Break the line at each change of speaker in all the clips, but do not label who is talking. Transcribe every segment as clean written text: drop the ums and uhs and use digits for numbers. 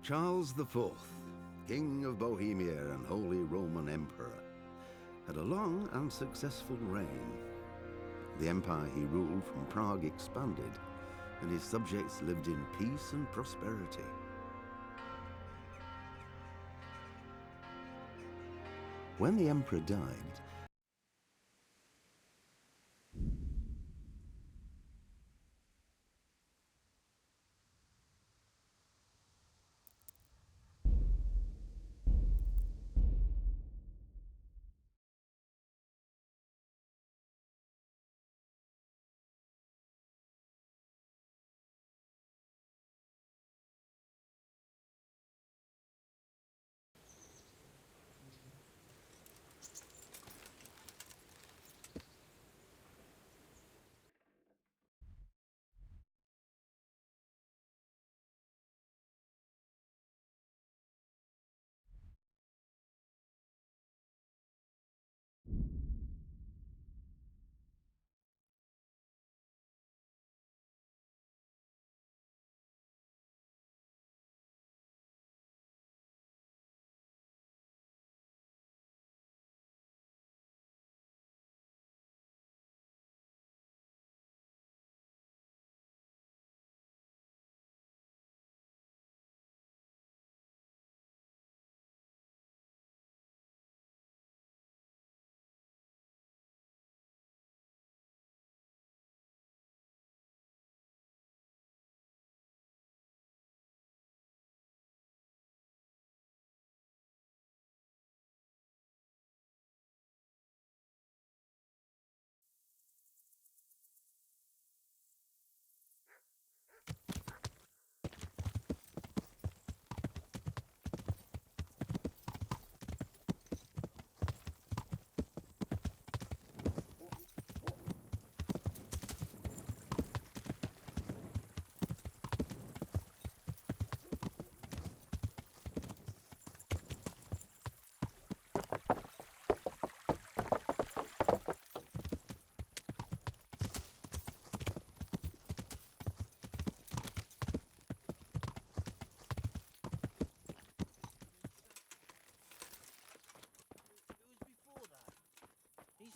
Charles IV, King of Bohemia and Holy Roman Emperor, had a long and successful reign. The empire he ruled from Prague expanded, and his subjects lived in peace and prosperity. When the emperor died,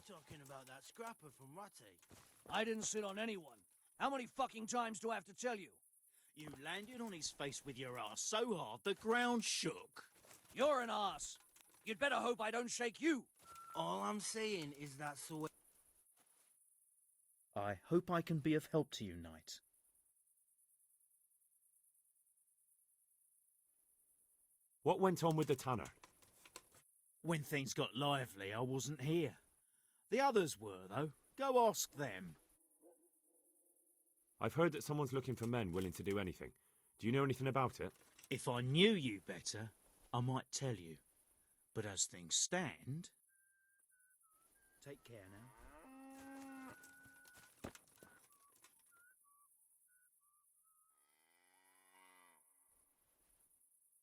Talking about that scrapper from Ratte. I didn't sit on anyone. How many fucking times do I have to tell you? You landed on his face with your ass so hard the ground shook. You're an ass. You'd better hope I don't shake you. All I'm saying is that's the way...
I hope I can be of help to you, Knight.
What went on with the tanner?
When things got lively, I wasn't here. The others were, though. Go ask them.
I've heard that someone's looking for men willing to do anything. Do you know anything about it?
If I knew you better, I might tell you. But as things stand... Take care now.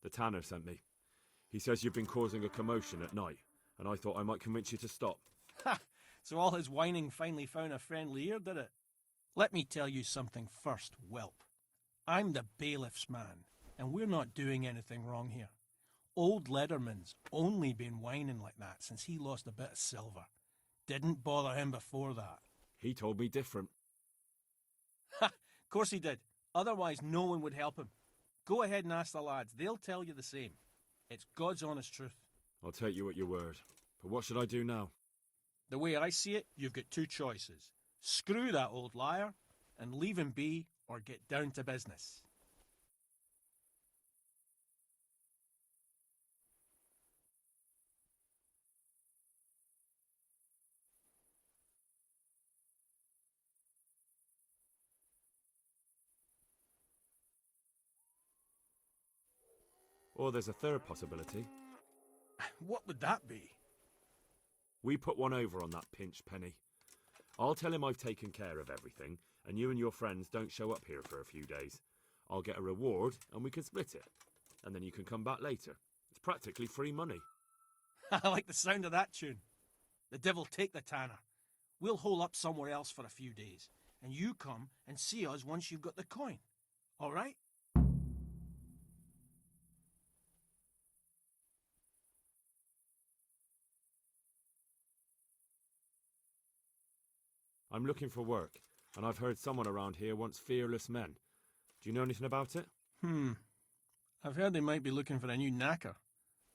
The tanner sent me. He says you've been causing a commotion at night, and I thought I might convince you to stop.
Ha! So all his whining finally found a friendly ear, did it? Let me tell you something first, whelp. I'm the bailiff's man, and we're not doing anything wrong here. Old Lederman's only been whining like that since he lost a bit of silver. Didn't bother him before that.
He told me different.
Ha! Of course he did. Otherwise no one would help him. Go ahead and ask the lads. They'll tell you the same. It's God's honest truth.
I'll take you at your word. But what should I do now?
The way I see it, you've got two choices. Screw that old liar and leave him be, or get down to business.
Or there's a third possibility.
What would that be?
We put one over on that pinch penny. I'll tell him I've taken care of everything, and you and your friends don't show up here for a few days. I'll get a reward, and we can split it. And then you can come back later. It's practically free money.
I like the sound of that tune. The devil take the tanner. We'll hole up somewhere else for a few days, and you come and see us once you've got the coin. All right?
I'm looking for work, and I've heard someone around here wants fearless men. Do you know anything about it?
I've heard they might be looking for a new knacker.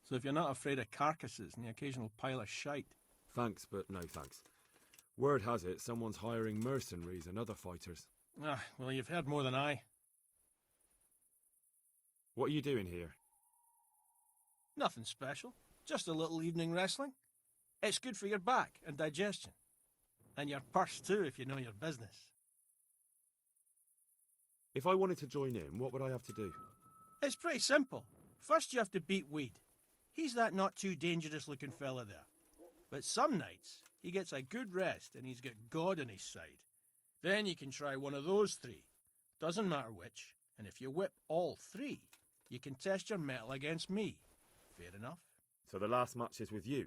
So if you're not afraid of carcasses and the occasional pile of shite.
Thanks, but no thanks. Word has it someone's hiring mercenaries and other fighters.
Ah, well, you've heard more than I.
What are you doing here?
Nothing special. Just a little evening wrestling. It's good for your back and digestion. And your purse too, if you know your business.
If I wanted to join in, what would I have to do?
It's pretty simple. First you have to beat Weed. He's that not too dangerous looking fella there. But some nights, he gets a good rest and he's got God on his side. Then you can try one of those three. Doesn't matter which. And if you whip all three, you can test your mettle against me. Fair enough?
So the last match is with you?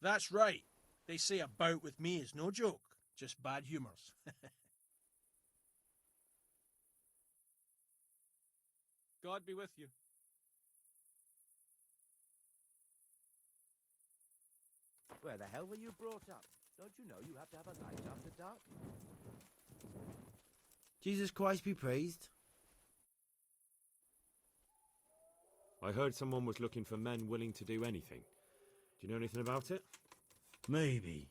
That's right. They say a bout with me is no joke. Just bad humours. God be with you.
Where the hell were you brought up? Don't you know you have to have a light after dark?
Jesus Christ be praised.
I heard someone was looking for men willing to do anything. Do you know anything about it?
Maybe.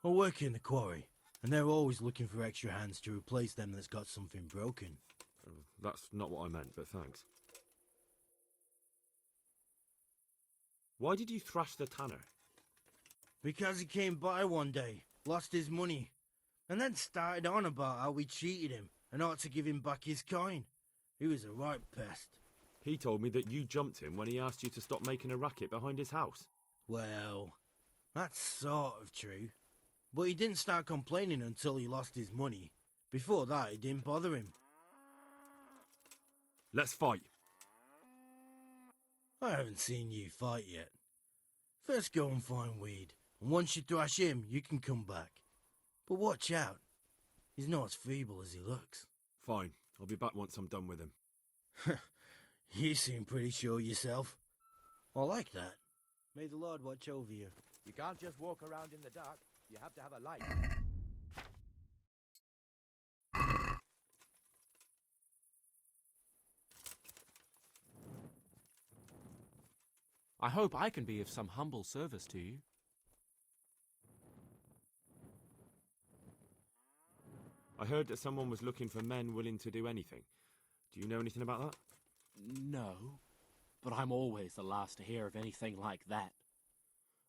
I work in the quarry, and they're always looking for extra hands to replace them that's got something broken.
That's not what I meant, but thanks. Why did you thrash the tanner?
Because he came by one day, lost his money, and then started on about how we cheated him and ought to give him back his coin. He was a right pest.
He told me that you jumped him when he asked you to stop making a racket behind his house.
Well, that's sort of true. But he didn't start complaining until he lost his money. Before that, it didn't bother him.
Let's fight.
I haven't seen you fight yet. First go and find Weed, and once you thrash him, you can come back. But watch out. He's not as feeble as he looks.
Fine. I'll be back once I'm done with him.
You seem pretty sure yourself. I like that. May the Lord watch over you.
You can't just walk around in the dark. You have to have a light.
I hope I can be of some humble service to you.
I heard that someone was looking for men willing to do anything. Do you know anything about that?
No, but I'm always the last to hear of anything like that.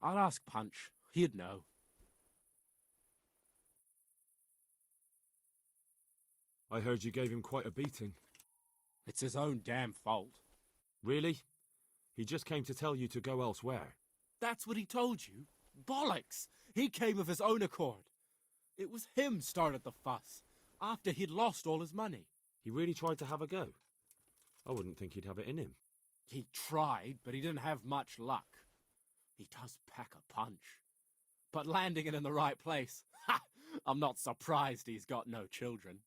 I'll ask Punch. He'd know.
I heard you gave him quite a beating.
It's his own damn fault.
Really? He just came to tell you to go elsewhere.
That's what he told you. Bollocks! He came of his own accord. It was him started the fuss, after he'd lost all his money.
He really tried to have a go. I wouldn't think he'd have it in him.
He tried, but he didn't have much luck. He does pack a punch. But landing it in the right place, ha! I'm not surprised he's got no children.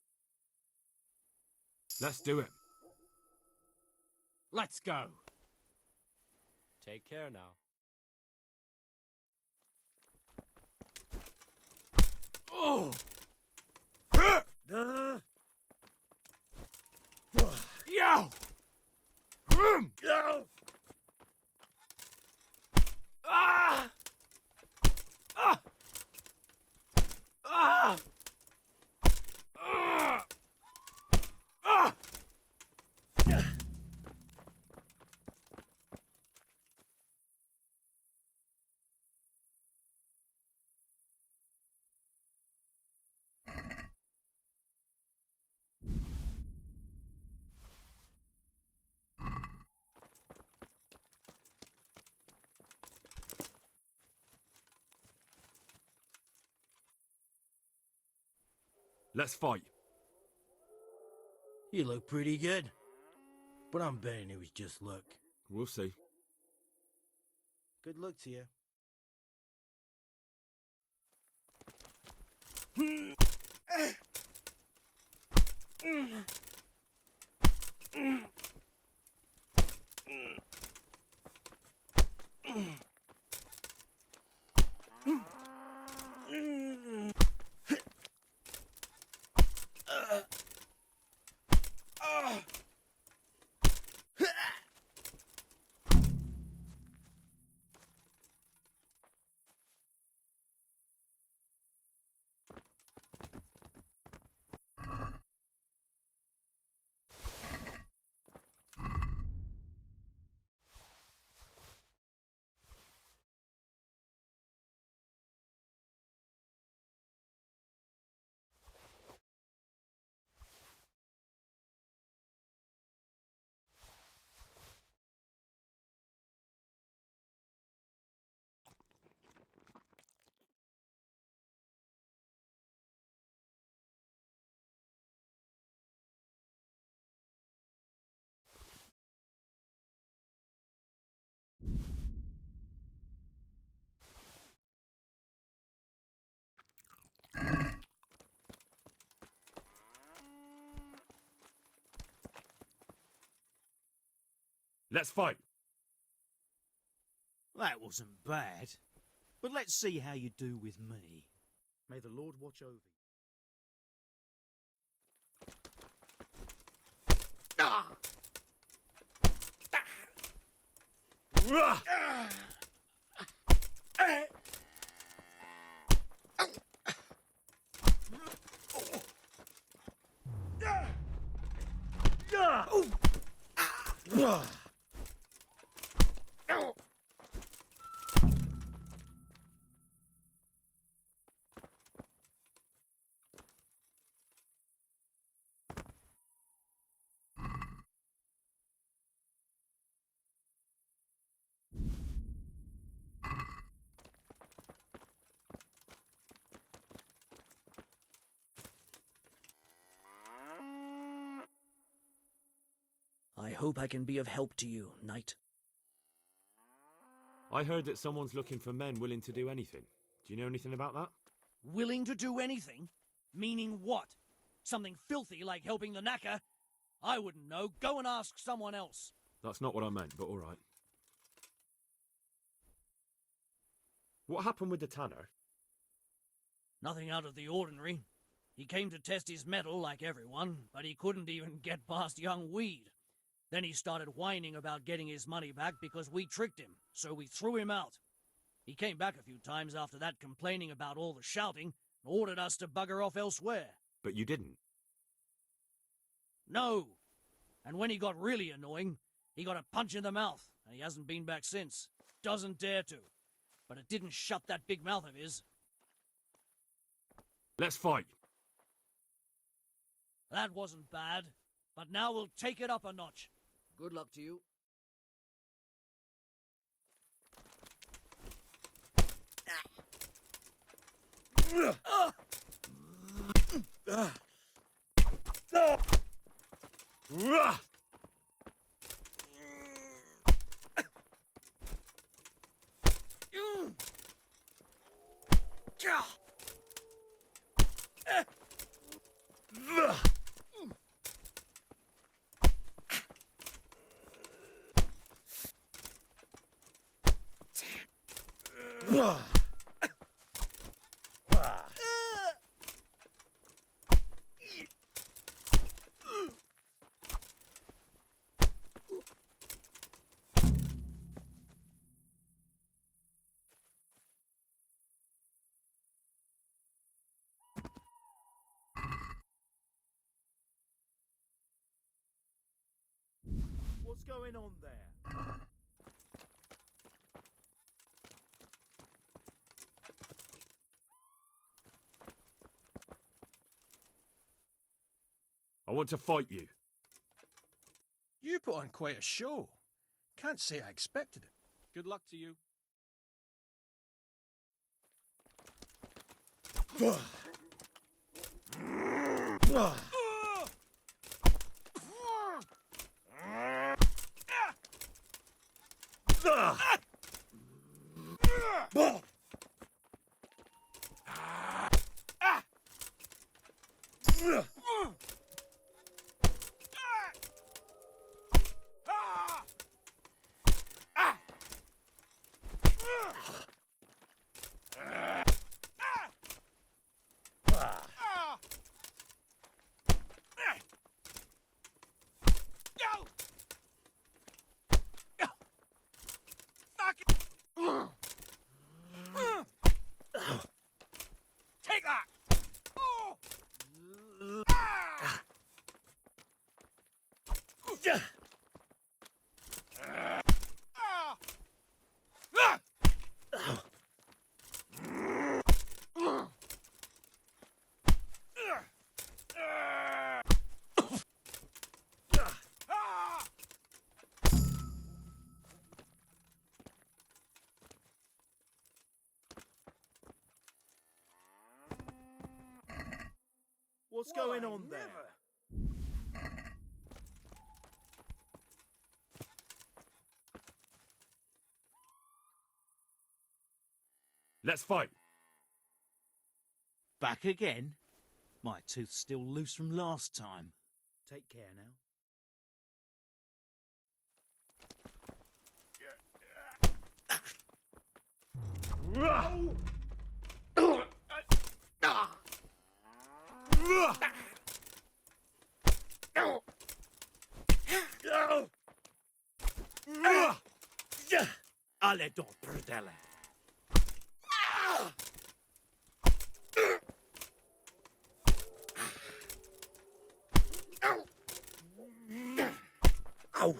Let's do it.
Let's go. Take care now. Oh! Yo! Yo! Ah! Ah! Ah! Ah! Ah!
Let's fight.
You look pretty good. But I'm betting it was just luck.
We'll see.
Good luck to you.
Let's fight.
That wasn't bad. But let's see how you do with me.
May the Lord watch over
Ugh.
I hope I can be of help to you, knight.
I heard that someone's looking for men willing to do anything. Do you know anything about that?
Willing to do anything? Meaning what? Something filthy like helping the knacker? I wouldn't know. Go and ask someone else.
That's not what I meant, but all right. What happened with the tanner?
Nothing out of the ordinary. He came to test his mettle like everyone, but he couldn't even get past young Weed. Then he started whining about getting his money back because we tricked him, so we threw him out. He came back a few times after that complaining about all the shouting and ordered us to bugger off elsewhere.
But you didn't.
No. And when he got really annoying, he got a punch in the mouth, and he hasn't been back since. Doesn't dare to. But it didn't shut that big mouth of his.
Let's fight.
That wasn't bad, but now we'll take it up a notch. Good luck to you.
What's going on there?
I want to fight you.
You put on quite a show. Can't say I expected it. Good luck to you.
Take that!
What's going on there?
Let's fight.
Back again? My tooth's still loose from last time.
Take care now. Allez donc, bordel. Au!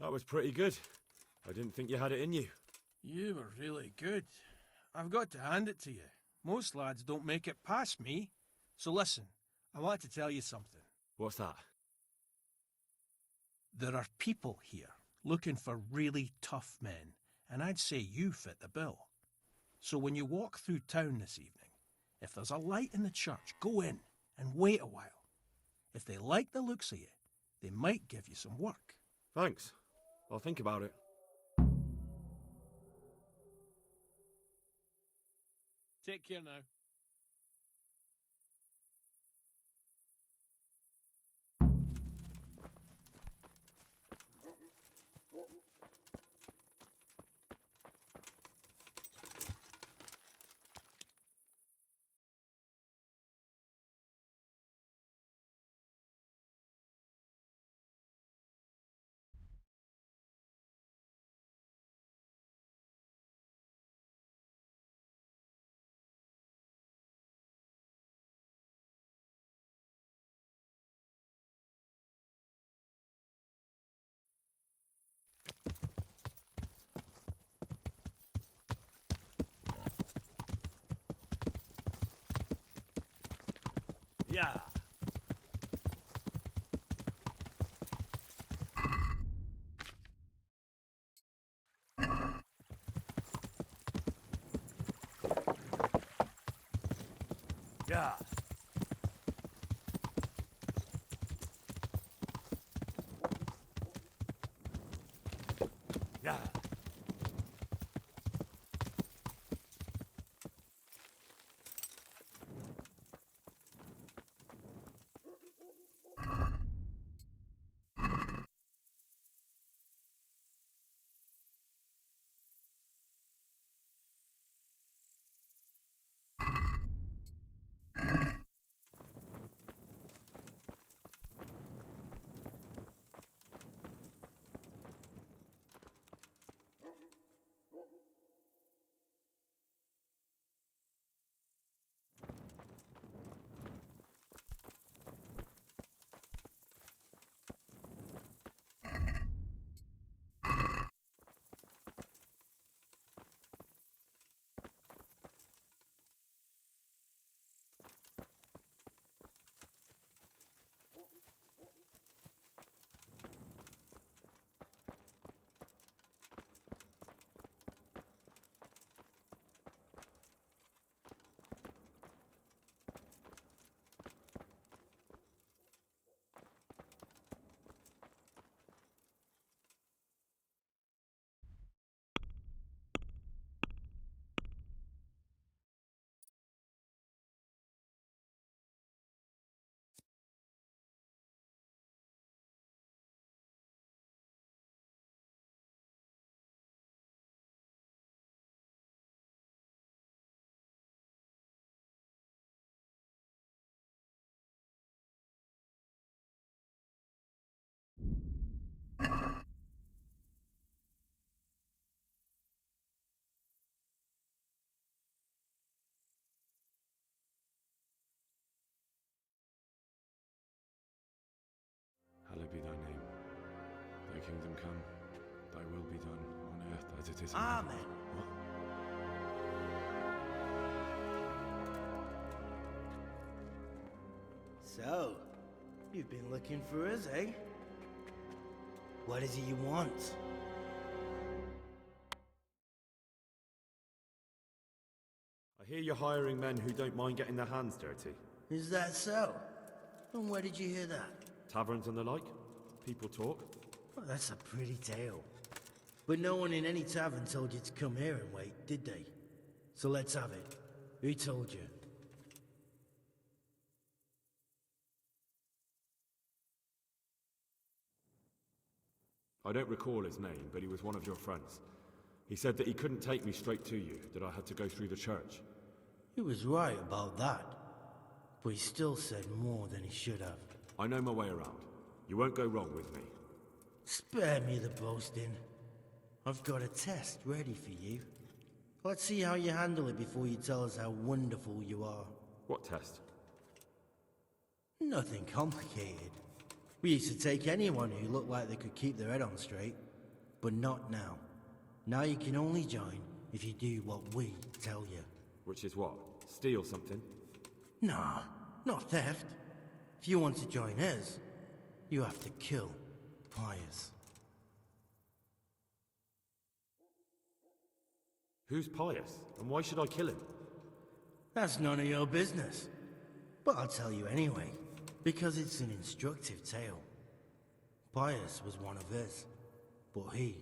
That was pretty good. I didn't think you had it in you.
You were really good. I've got to hand it to you. Most lads don't make it past me. So listen, I want to tell you something.
What's that?
There are people here looking for really tough men, and I'd say you fit the bill. So when you walk through town this evening, if there's a light in the church, go in and wait a while. If they like the looks of you, they might give you some work.
Thanks. I'll think about it.
Take care now.
Yeah. Yeah. Yeah.
Hallowed be thy name. Thy kingdom come. Thy will be done on earth as it is in
Amen.
heaven. What?
So, you've been looking for us, eh? What is it you want?
I hear you're hiring men who don't mind getting their hands dirty.
Is that so? And where did you hear that?
Taverns and the like? People talk?
Well, that's a pretty tale. But no one in any tavern told you to come here and wait, did they? So let's have it. Who told you?
I don't recall his name, but he was one of your friends. He said that he couldn't take me straight to you, that I had to go through the church.
He was right about that. But he still said more than he should have.
I know my way around. You won't go wrong with me.
Spare me the boasting. I've got a test ready for you. Let's see how you handle it before you tell us how wonderful you are.
What test?
Nothing complicated. We used to take anyone who looked like they could keep their head on straight. But not now. Now you can only join if you do what we tell you.
Which is what? Steal something?
Nah, not theft. If you want to join us, you have to kill Pius.
Who's Pius, and why should I kill him?
That's none of your business. But I'll tell you anyway, because it's an instructive tale. Pius was one of us, but he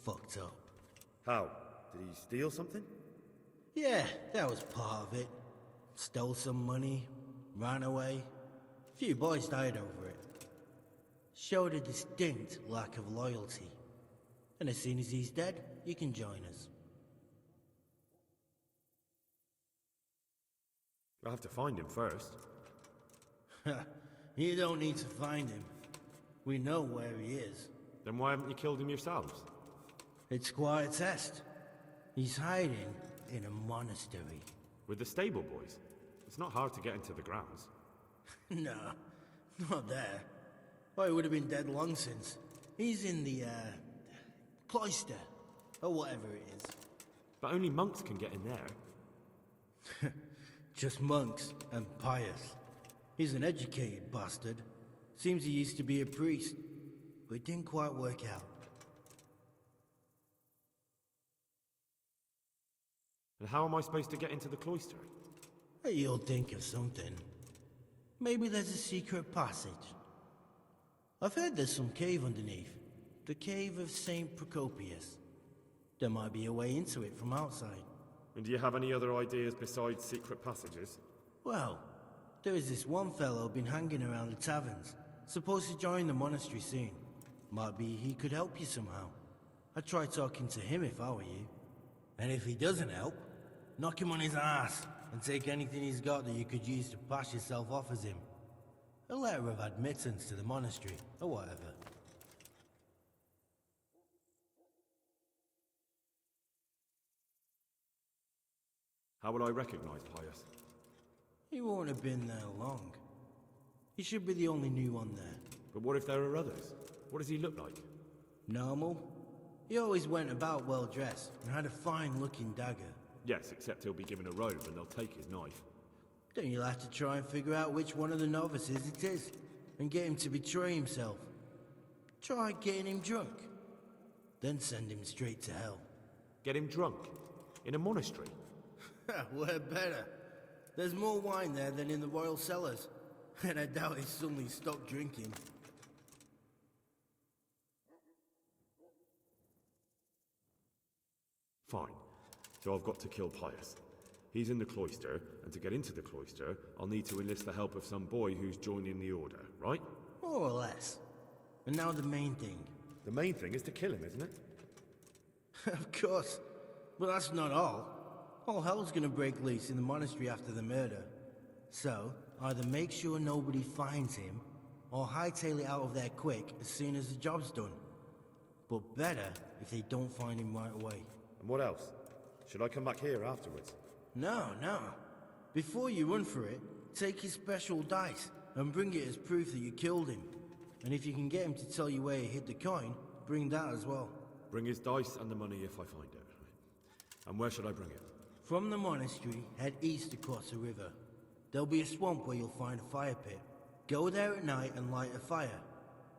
fucked up.
How? Did he steal something?
Yeah, that was part of it. Stole some money, ran away. A few boys died over it. Showed a distinct lack of loyalty. And as soon as he's dead, you can join us.
I'll have to find him first.
You don't need to find him. We know where he is.
Then why haven't you killed him yourselves?
It's quite a test. He's hiding in a monastery.
With the stable boys? It's not hard to get into the grounds.
No, not there. Well, he would have been dead long since. He's in the, cloister, or whatever it is.
But only monks can get in there.
Just monks and Pius. He's an educated bastard. Seems he used to be a priest, but it didn't quite work out.
And how am I supposed to get into the cloister?
You'll think of something. Maybe there's a secret passage. I've heard there's some cave underneath. The cave of St. Procopius. There might be a way into it from outside.
And do you have any other ideas besides secret passages?
Well, there is this one fellow been hanging around the taverns. Supposed to join the monastery soon. Might be he could help you somehow. I'd try talking to him if I were you. And if he doesn't help, knock him on his ass and take anything he's got that you could use to pass yourself off as him. A letter of admittance to the monastery, or whatever.
How will I recognize Pius?
He won't have been there long. He should be the only new one there.
But what if there are others? What does he look like?
Normal. He always went about well dressed and had a fine looking dagger.
Yes, except he'll be given a robe and they'll take his knife.
Then you'll have to try and figure out which one of the novices it is, and get him to betray himself. Try getting him drunk, then send him straight to hell.
Get him drunk? In a monastery?
We're better. There's more wine there than in the royal cellars, and I doubt he's suddenly stopped drinking.
Fine. So I've got to kill Pius. He's in the cloister, and to get into the cloister, I'll need to enlist the help of some boy who's joining the order, right?
More or less. And now the main thing.
The main thing is to kill him, isn't it?
Of course. But that's not all. All hell's gonna break loose in the monastery after the murder. So, either make sure nobody finds him, or hightail it out of there quick as soon as the job's done. But better if they don't find him right away.
And what else? Should I come back here afterwards?
No. Before you run for it, take his special dice and bring it as proof that you killed him. And if you can get him to tell you where he hid the coin, bring that as well.
Bring his dice and the money if I find it. And where should I bring it?
From the monastery, head east across the river. There'll be a swamp where you'll find a fire pit. Go there at night and light a fire.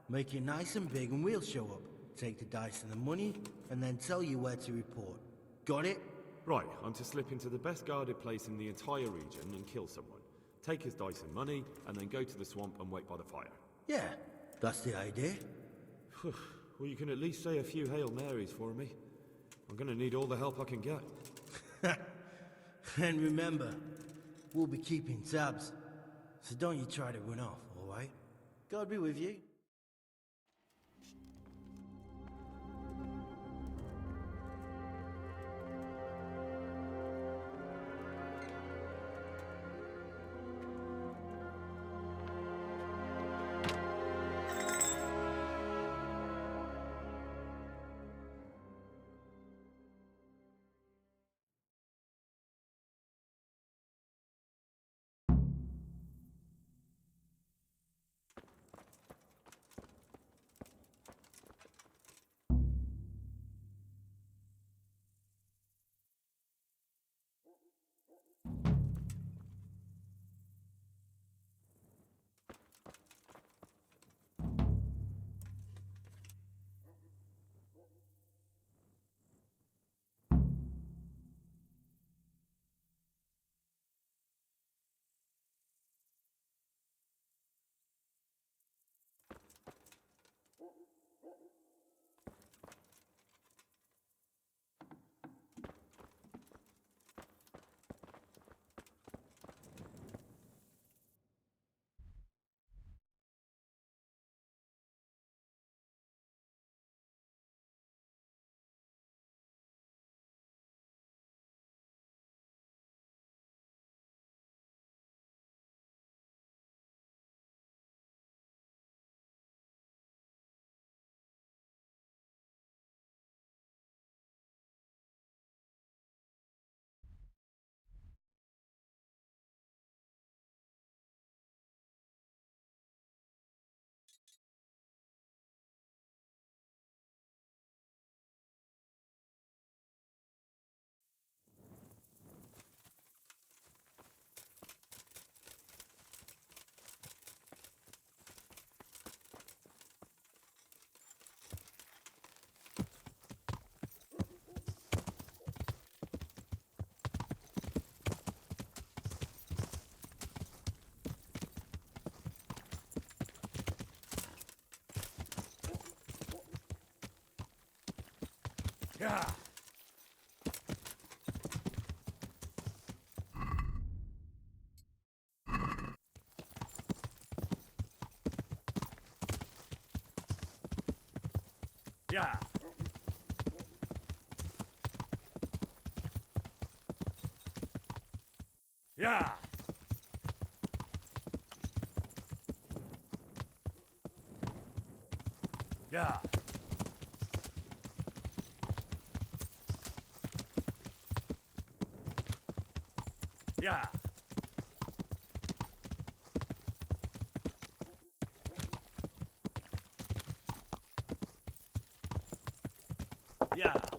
Make it nice and big and we'll show up. Take the dice and the money, and then tell you where to report. Got it?
Right, I'm to slip into the best guarded place in the entire region and kill someone. Take his dice and money, and then go to the swamp and wait by the fire.
Yeah, That's the idea?
Well, you can at least say a few Hail Marys for me. I'm gonna need all the help I can get.
And remember, we'll be keeping tabs. So don't you try to run off, alright? God be with you.
Yeah. Yeah. Yeah. Yeah. Yeah. Yeah.